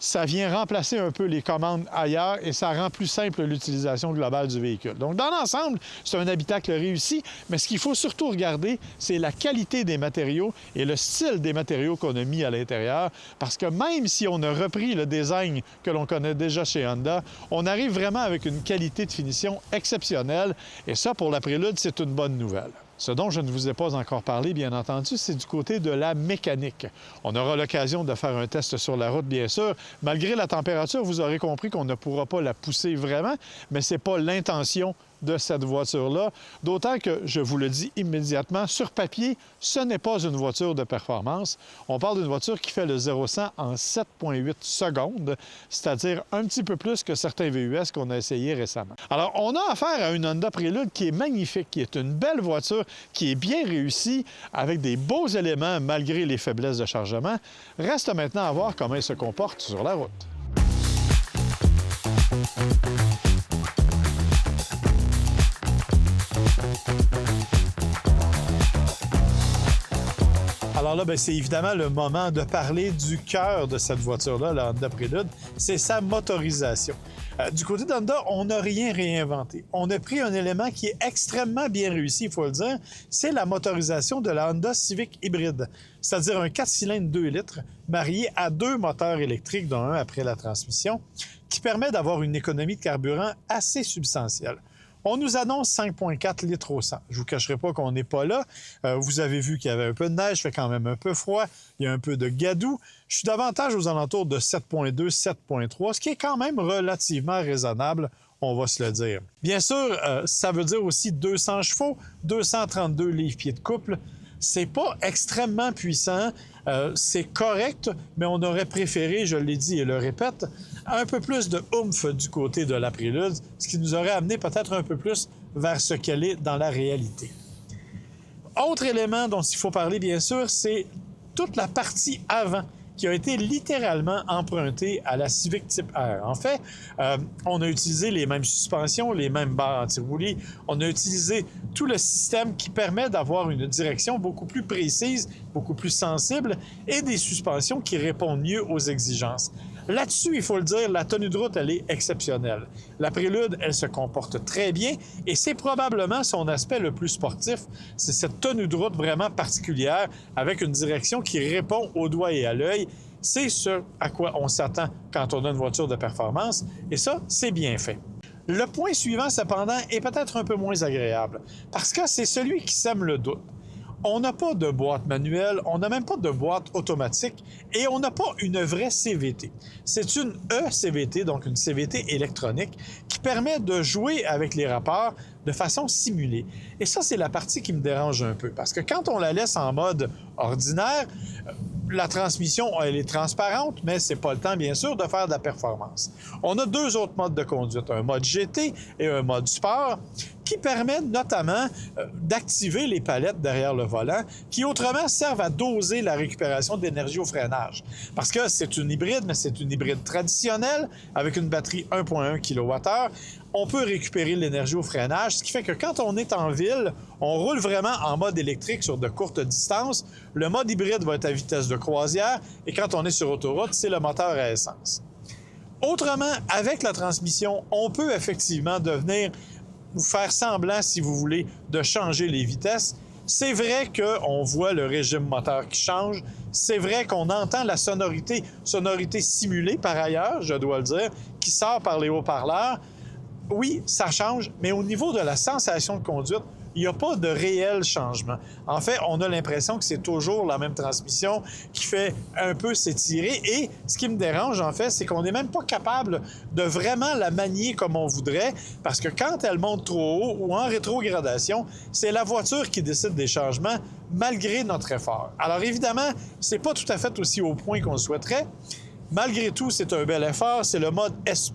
Ça vient remplacer un peu les commandes ailleurs et ça rend plus simple l'utilisation globale du véhicule. Donc, dans l'ensemble, c'est un habitacle réussi, mais ce qu'il faut surtout regarder, c'est la qualité des matériaux et le style des matériaux qu'on a mis à l'intérieur, parce que même si on a repris le design que l'on connaît déjà chez Honda, on arrive vraiment avec une qualité de finition exceptionnelle et ça, pour la Prélude, c'est une bonne nouvelle. Ce dont je ne vous ai pas encore parlé, bien entendu, c'est du côté de la mécanique. On aura l'occasion de faire un test sur la route, bien sûr. Malgré la température, vous aurez compris qu'on ne pourra pas la pousser vraiment, mais ce n'est pas l'intention de cette voiture-là. D'autant que, je vous le dis immédiatement, sur papier, ce n'est pas une voiture de performance. On parle d'une voiture qui fait le 0-100 en 7,8 secondes, c'est-à-dire un petit peu plus que certains VUS qu'on a essayés récemment. Alors, on a affaire à une Honda Prélude qui est magnifique, qui est une belle voiture, qui est bien réussie, avec des beaux éléments malgré les faiblesses de chargement. Reste maintenant à voir comment elle se comporte sur la route. Alors Alors là, c'est évidemment le moment de parler du cœur de cette voiture-là, la Honda Prelude, c'est sa motorisation. Du côté d'Honda, on n'a rien réinventé. On a pris un élément qui est extrêmement bien réussi, il faut le dire, c'est la motorisation de la Honda Civic hybride, c'est-à-dire un 4 cylindres 2 litres marié à 2 moteurs électriques, dont un après la transmission, qui permet d'avoir une économie de carburant assez substantielle. On nous annonce 5,4 litres au 100. Je ne vous cacherai pas qu'on n'est pas là. Vous avez vu qu'il y avait un peu de neige, il fait quand même un peu froid, il y a un peu de gadou. Je suis davantage aux alentours de 7,2, 7,3, ce qui est quand même relativement raisonnable, on va se le dire. Bien sûr, ça veut dire aussi 200 chevaux, 232 livres-pieds de couple. C'est pas extrêmement puissant, c'est correct, mais on aurait préféré, je l'ai dit et le répète, un peu plus de oomph du côté de la Prélude, ce qui nous aurait amené peut-être un peu plus vers ce qu'elle est dans la réalité. Autre élément dont il faut parler, bien sûr, c'est toute la partie avant qui a été littéralement empruntée à la Civic Type R. En fait, on a utilisé les mêmes suspensions, les mêmes barres anti-roulis, on a utilisé tout le système qui permet d'avoir une direction beaucoup plus précise, beaucoup plus sensible et des suspensions qui répondent mieux aux exigences. Là-dessus, il faut le dire, la tenue de route, elle est exceptionnelle. La Prélude, elle se comporte très bien et c'est probablement son aspect le plus sportif. C'est cette tenue de route vraiment particulière avec une direction qui répond au doigt et à l'œil. C'est ce à quoi on s'attend quand on a une voiture de performance et ça, c'est bien fait. Le point suivant, cependant, est peut-être un peu moins agréable parce que c'est celui qui sème le doute. On n'a pas de boîte manuelle, on n'a même pas de boîte automatique et on n'a pas une vraie CVT. C'est une e-CVT, donc une CVT électronique, qui permet de jouer avec les rapports de façon simulée. Et ça, c'est la partie qui me dérange un peu, parce que quand on la laisse en mode ordinaire, la transmission, elle est transparente, mais c'est pas le temps, bien sûr, de faire de la performance. On a 2 autres modes de conduite, un mode GT et un mode sport, qui permettent notamment d'activer les palettes derrière le volant, qui autrement servent à doser la récupération d'énergie au freinage. Parce que c'est une hybride, mais c'est une hybride traditionnelle, avec une batterie 1,1 kWh. On peut récupérer l'énergie au freinage, ce qui fait que quand on est en ville, on roule vraiment en mode électrique sur de courtes distances. Le mode hybride va être à vitesse de croisière, et quand on est sur autoroute, c'est le moteur à essence. Autrement, avec la transmission, on peut effectivement devenir ou faire semblant, si vous voulez, de changer les vitesses. C'est vrai qu'on voit le régime moteur qui change. C'est vrai qu'on entend la sonorité simulée par ailleurs, je dois le dire, qui sort par les haut-parleurs. Oui, ça change, mais au niveau de la sensation de conduite, il n'y a pas de réel changement. En fait, on a l'impression que c'est toujours la même transmission qui fait un peu s'étirer. Et ce qui me dérange, en fait, c'est qu'on n'est même pas capable de vraiment la manier comme on voudrait, parce que quand elle monte trop haut ou en rétrogradation, c'est la voiture qui décide des changements malgré notre effort. Alors évidemment, c'est pas tout à fait aussi au point qu'on le souhaiterait. Malgré tout, c'est un bel effort. C'est le mode S+.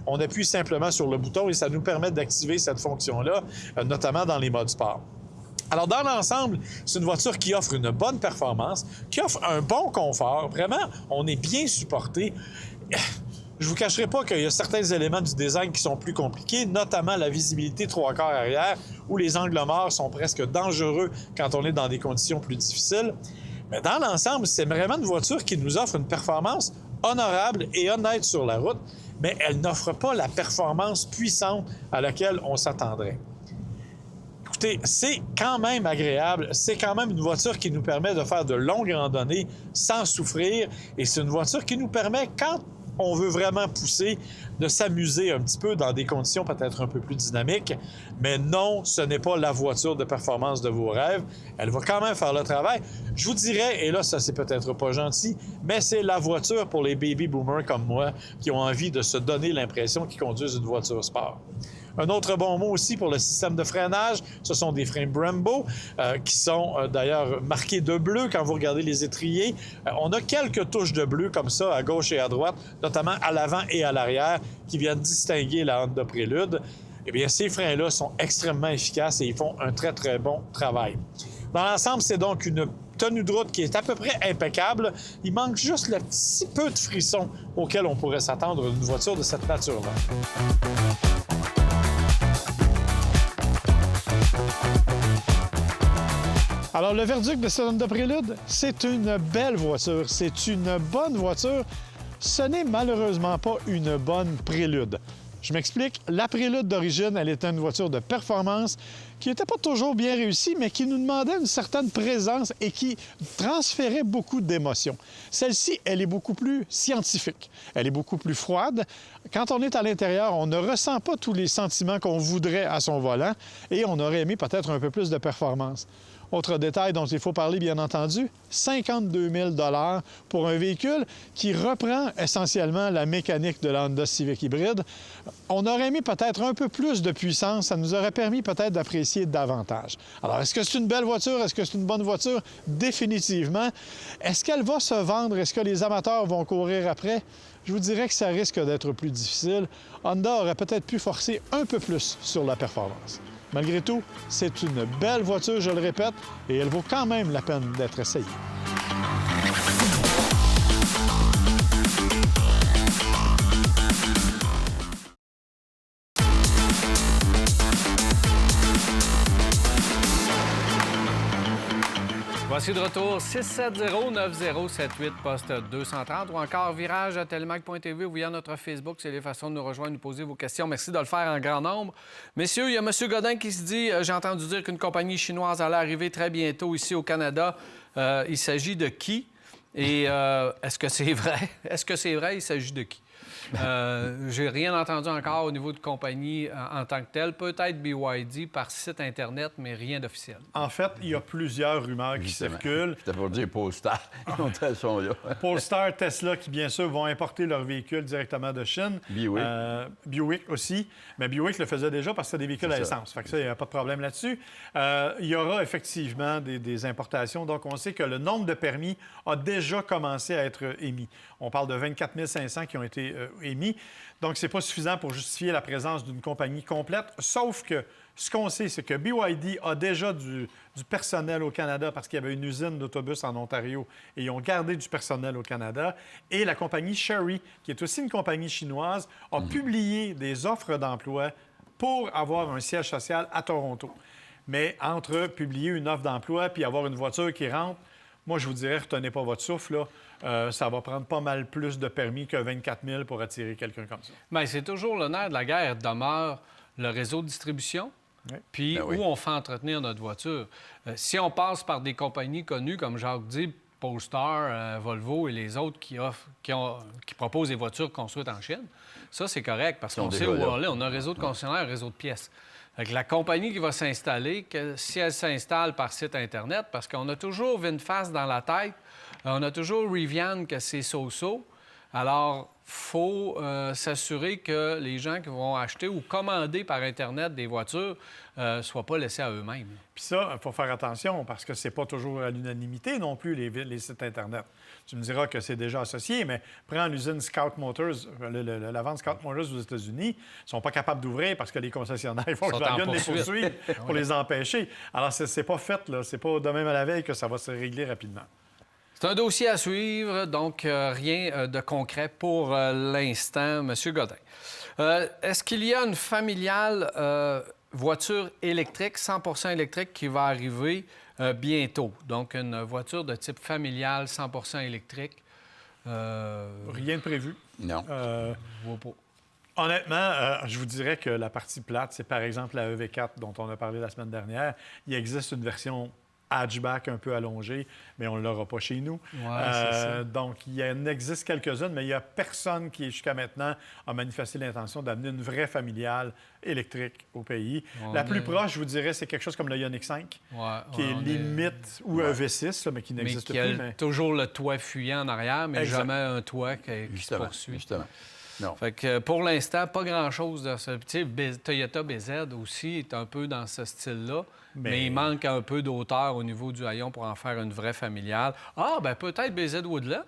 On appuie simplement sur le bouton et ça nous permet d'activer cette fonction-là, notamment dans les modes sport. Alors, dans l'ensemble, c'est une voiture qui offre une bonne performance, qui offre un bon confort. Vraiment, on est bien supporté. Je ne vous cacherai pas qu'il y a certains éléments du design qui sont plus compliqués, notamment la visibilité 3/4 arrière, où les angles morts sont presque dangereux quand on est dans des conditions plus difficiles. Mais dans l'ensemble, c'est vraiment une voiture qui nous offre une performance honorable et honnête sur la route, mais elle n'offre pas la performance puissante à laquelle on s'attendrait. Écoutez, c'est quand même agréable, c'est quand même une voiture qui nous permet de faire de longues randonnées sans souffrir, et c'est une voiture qui nous permet, quand on veut vraiment pousser, de s'amuser un petit peu dans des conditions peut-être un peu plus dynamiques. Mais non, ce n'est pas la voiture de performance de vos rêves. Elle va quand même faire le travail. Je vous dirais, et là, ça c'est peut-être pas gentil, mais c'est la voiture pour les baby boomers comme moi qui ont envie de se donner l'impression qu'ils conduisent une voiture sport. Un autre bon mot aussi pour le système de freinage, ce sont des freins Brembo qui sont d'ailleurs marqués de bleu quand vous regardez les étriers. On a quelques touches de bleu comme ça à gauche et à droite, notamment à l'avant et à l'arrière, qui viennent distinguer la Honda Prélude. Eh bien, ces freins-là sont extrêmement efficaces et ils font un très, très bon travail. Dans l'ensemble, c'est donc une tenue de route qui est à peu près impeccable. Il manque juste le petit peu de frisson auquel on pourrait s'attendre d'une voiture de cette nature-là. Alors, le verdict de cette Honda Prélude, c'est une belle voiture, c'est une bonne voiture. Ce n'est malheureusement pas une bonne Prélude. Je m'explique, la Prélude d'origine, elle était une voiture de performance qui n'était pas toujours bien réussie, mais qui nous demandait une certaine présence et qui transférait beaucoup d'émotions. Celle-ci, elle est beaucoup plus scientifique. Elle est beaucoup plus froide. Quand on est à l'intérieur, on ne ressent pas tous les sentiments qu'on voudrait à son volant et on aurait aimé peut-être un peu plus de performance. Autre détail dont il faut parler, bien entendu, 52 000 $ pour un véhicule qui reprend essentiellement la mécanique de la Honda Civic hybride. On aurait aimé peut-être un peu plus de puissance. Ça nous aurait permis peut-être d'apprécier davantage. Alors, est-ce que c'est une belle voiture? Est-ce que c'est une bonne voiture? Définitivement. Est-ce qu'elle va se vendre? Est-ce que les amateurs vont courir après? Je vous dirais que ça risque d'être plus difficile. Honda aurait peut-être pu forcer un peu plus sur la performance. Malgré tout, c'est une belle voiture, je le répète, et elle vaut quand même la peine d'être essayée. Voici de retour 670-9078, poste 230 ou encore virage à telemac.tv ou via notre Facebook. C'est les façons de nous rejoindre, nous poser vos questions. Merci de le faire en grand nombre. Messieurs, il y a M. Godin qui se dit j'ai entendu dire qu'une compagnie chinoise allait arriver très bientôt ici au Canada. Il s'agit de qui? Et est-ce que c'est vrai? Est-ce que c'est vrai? Il s'agit de qui? J'ai rien entendu encore au niveau de compagnie en tant que telle. Peut-être BYD par site Internet, mais rien d'officiel. En fait, il y a plusieurs rumeurs qui circulent. C'était pour dire Polestar. Ils sont là. Polestar, Tesla, qui bien sûr vont importer leurs véhicules directement de Chine. Buick. Buick aussi. Mais Buick le faisait déjà parce que c'est des véhicules à essence. Fait que ça, il n'y a pas de problème là-dessus. Il y aura effectivement des importations. Donc, on sait que le nombre de permis a déjà commencé à être émis. On parle de 24 500 qui ont été émis. Donc, ce n'est pas suffisant pour justifier la présence d'une compagnie complète, sauf que ce qu'on sait, c'est que BYD a déjà du personnel au Canada parce qu'il y avait une usine d'autobus en Ontario et ils ont gardé du personnel au Canada. Et la compagnie Chery, qui est aussi une compagnie chinoise, a publié des offres d'emploi pour avoir un siège social à Toronto. Mais entre publier une offre d'emploi puis avoir une voiture qui rentre, moi, je vous dirais, retenez pas votre souffle, là. Ça va prendre pas mal plus de permis que 24 000 pour attirer quelqu'un comme ça. Bien, c'est toujours le nerf de la guerre demeure le réseau de distribution, puis où on fait entretenir notre voiture. Si on passe par des compagnies connues, comme Jacques dit, Polestar, Volvo et les autres qui proposent des voitures construites en Chine, ça, c'est correct, parce qu'on sait où on est. On a un réseau de concessionnaires, un réseau de pièces. Avec la compagnie qui va s'installer, si elle s'installe par site Internet, parce qu'on a toujours VinFast dans la tête, on a toujours Rivian que c'est so-so. Alors, il faut s'assurer que les gens qui vont acheter ou commander par Internet des voitures ne soient pas laissés à eux-mêmes. Puis ça, il faut faire attention parce que c'est pas toujours à l'unanimité non plus, les sites Internet. Tu me diras que c'est déjà associé, mais prends l'usine Scout Motors, la vente Scout Motors aux États-Unis, ils ne sont pas capables d'ouvrir parce que les concessionnaires Volkswagen les poursuivent pour les empêcher. Alors, c'est pas fait, là. C'est pas demain à la veille que ça va se régler rapidement. C'est un dossier à suivre, donc rien de concret pour l'instant, M. Godin. Est-ce qu'il y a une familiale voiture électrique, 100 électrique, qui va arriver bientôt? Donc, une voiture de type familial, 100 électrique. Rien de prévu. Non. Honnêtement, je vous dirais que la partie plate, c'est par exemple la EV4 dont on a parlé la semaine dernière. Il existe une version hatchback un peu allongé, mais on ne l'aura pas chez nous. Donc, il en existe quelques-unes, mais il n'y a personne qui, jusqu'à maintenant, a manifesté l'intention d'amener une vraie familiale électrique au pays. La plus proche, je vous dirais, c'est quelque chose comme le Ioniq 5, qui est limite, ou un V6, là, mais qui n'existe plus. Mais toujours le toit fuyant en arrière, mais jamais un toit qui se poursuit. Justement. Non. Fait que pour l'instant, pas grand-chose de ça. Tu sais, Toyota BZ aussi est un peu dans ce style-là, mais il manque un peu d'auteur au niveau du haillon pour en faire une vraie familiale. Ah, bien peut-être BZ Woodland.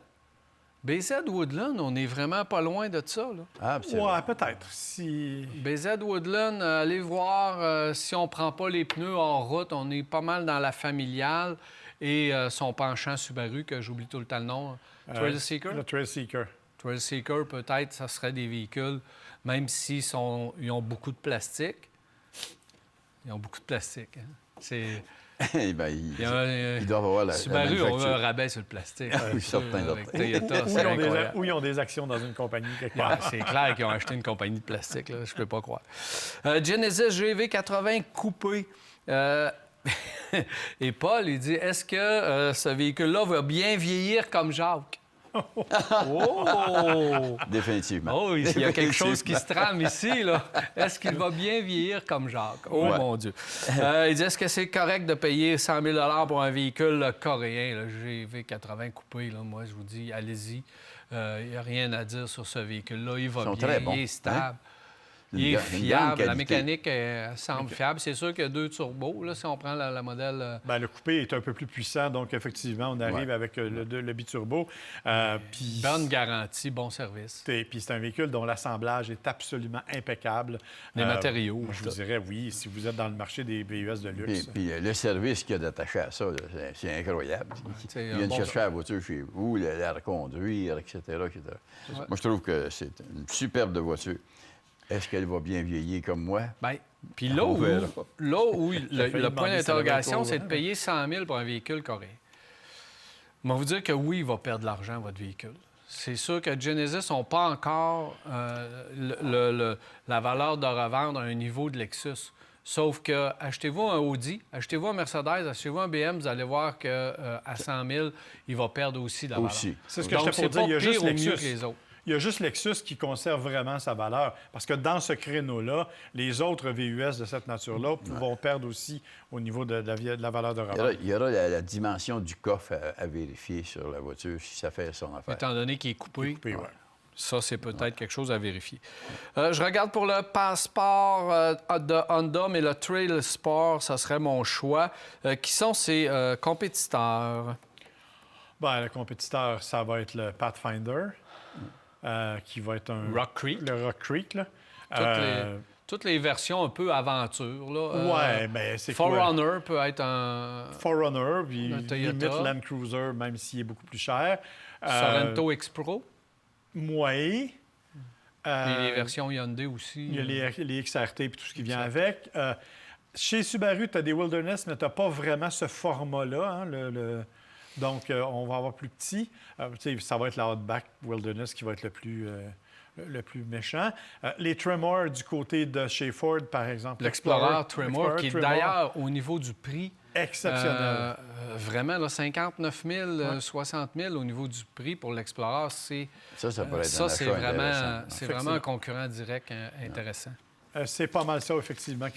BZ Woodland, on est vraiment pas loin de ça, là. Ah, ouais, peut-être. Si... BZ Woodland, allez voir si on prend pas les pneus hors route, on est pas mal dans la familiale. Et son penchant Subaru, que j'oublie tout le temps le nom, Trail Seeker? Le Trail Seeker. Trail Seeker, peut-être, ça serait des véhicules, même s'ils ont beaucoup de plastique. Ils ont beaucoup de plastique. Hein? Eh bien, ils doivent avoir la Subaru, on manufacture. a un rabais sur le plastique. Oui, certain, Avec Toyota, Ou c'est incroyable. ils ont des actions dans une compagnie quelque Ouais, part. c'est clair qu'ils ont acheté une compagnie de plastique, là, je peux pas croire. Genesis GV80 coupé. Et Paul, il dit, est-ce que ce véhicule-là va bien vieillir comme Jacques? Oh! Définitivement. Oh, il y a quelque chose qui se Définitivement. trame ici, là. Est-ce qu'il va bien vieillir comme Jacques? Oh, Ouais. mon Dieu. Il dit, est-ce que c'est correct de payer 100 000 pour un véhicule coréen, le GV80 coupé? Là? Moi, je vous dis, allez-y. Il n'y a rien à dire sur ce véhicule-là. Il va Ils sont bien, très bons, il est stable. hein? Il est Une grande fiable. La qualité. mécanique semble fiable. C'est sûr qu'il y a 2 turbos, là, si on prend la modèle... Ben, le coupé est un peu plus puissant, donc effectivement, on arrive Ouais. avec le biturbo. Puis Bonne garantie, bon service. puis c'est un véhicule dont l'assemblage est absolument impeccable. Les matériaux, moi, je tout. vous dirais, oui, si vous êtes dans le marché des VUS de luxe. Puis le service qu'il y a d'attaché à ça, là, c'est incroyable. c'est Ils un viennent bon chercher la voiture chez vous, la reconduire, etc., etc. Moi, je trouve que c'est une superbe de voiture. Est-ce qu'elle va bien vieillir comme moi? Bien, puis On verra. là où J'ai le failli point demander d'interrogation, si c'est elle de avait payer 100 000 pour un véhicule coréen. Je vais vous dire que oui, il va perdre de l'argent, votre véhicule. C'est sûr que Genesis n'ont pas encore la valeur de revendre à un niveau de Lexus. Sauf que achetez-vous un Audi, achetez-vous un Mercedes, achetez-vous un BM, vous allez voir qu'à 100 000, il va perdre aussi de la valeur. Aussi. C'est ce que Donc, je te c'est pour dire. pas Il y a pire juste ou mieux Lexus. que les autres. Il y a juste Lexus qui conserve vraiment sa valeur. Parce que dans ce créneau-là, les autres VUS de cette nature-là vont perdre aussi au niveau de la valeur de revente. Il y aura la dimension du coffre à vérifier sur la voiture si ça fait son affaire. Étant donné qu'il est coupé, Puis, ouais. ça, c'est peut-être quelque chose à vérifier. Je regarde pour le Passport de Honda, mais le Trail Sport, ça serait mon choix. Qui sont ses compétiteurs? Ben, le compétiteur, ça va être le Pathfinder, qui va être un... Rock Creek. Le Rock Creek, là. Toutes les versions un peu aventure. Là. Ouais, mais c'est quoi? Forerunner peut être un Forerunner, puis Un Toyota. limite Land Cruiser, même s'il est beaucoup plus cher. Sorento X-Pro. Ouais. Puis les versions Hyundai aussi. Il y a les XRT et tout ce qui vient avec. Chez Subaru, tu as des Wilderness, mais tu n'as pas vraiment ce format-là. Hein, Donc, on va avoir plus petit. Ça va être la Outback Wilderness qui va être le plus méchant. Les Tremor du côté de chez Ford, par exemple. L'Explorer Tremor, qui est Tremor, d'ailleurs au niveau du prix. exceptionnel. Vraiment, là, 59 000, 60 000 au niveau du prix pour l'Explorer, c'est... Ça pourrait être ça, un c'est achat vraiment, intéressant. c'est vraiment un concurrent direct intéressant. C'est pas mal ça, effectivement.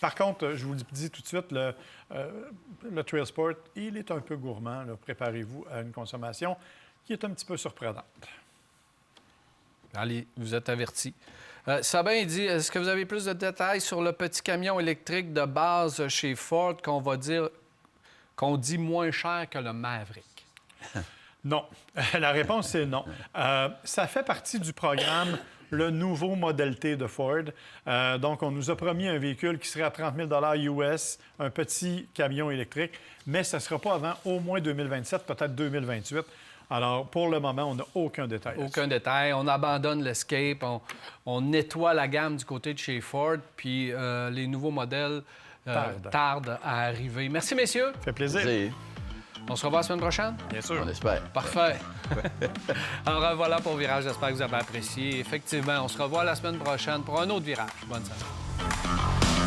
Par contre, je vous le dis tout de suite, le Trail Sport, il est un peu gourmand. Là. Préparez-vous à une consommation qui est un petit peu surprenante. Allez, vous êtes avertis. Sabin dit, est-ce que vous avez plus de détails sur le petit camion électrique de base chez Ford qu'on dit moins cher que le Maverick? Non. La réponse, c'est non. Ça fait partie du programme le nouveau Model T de Ford. Donc, on nous a promis un véhicule qui serait à 30 000 US, un petit camion électrique, mais ça ne sera pas avant au moins 2027, peut-être 2028. Alors, pour le moment, on n'a aucun détail. Aucun détail. On abandonne l'Escape, on nettoie la gamme du côté de chez Ford, puis les nouveaux modèles tardent à arriver. Merci, messieurs. Ça fait plaisir. C'est- On se revoit la semaine prochaine? Bien sûr. On espère. Parfait. Alors voilà pour Virage. J'espère que vous avez apprécié. Effectivement, on se revoit la semaine prochaine pour un autre Virage. Bonne semaine.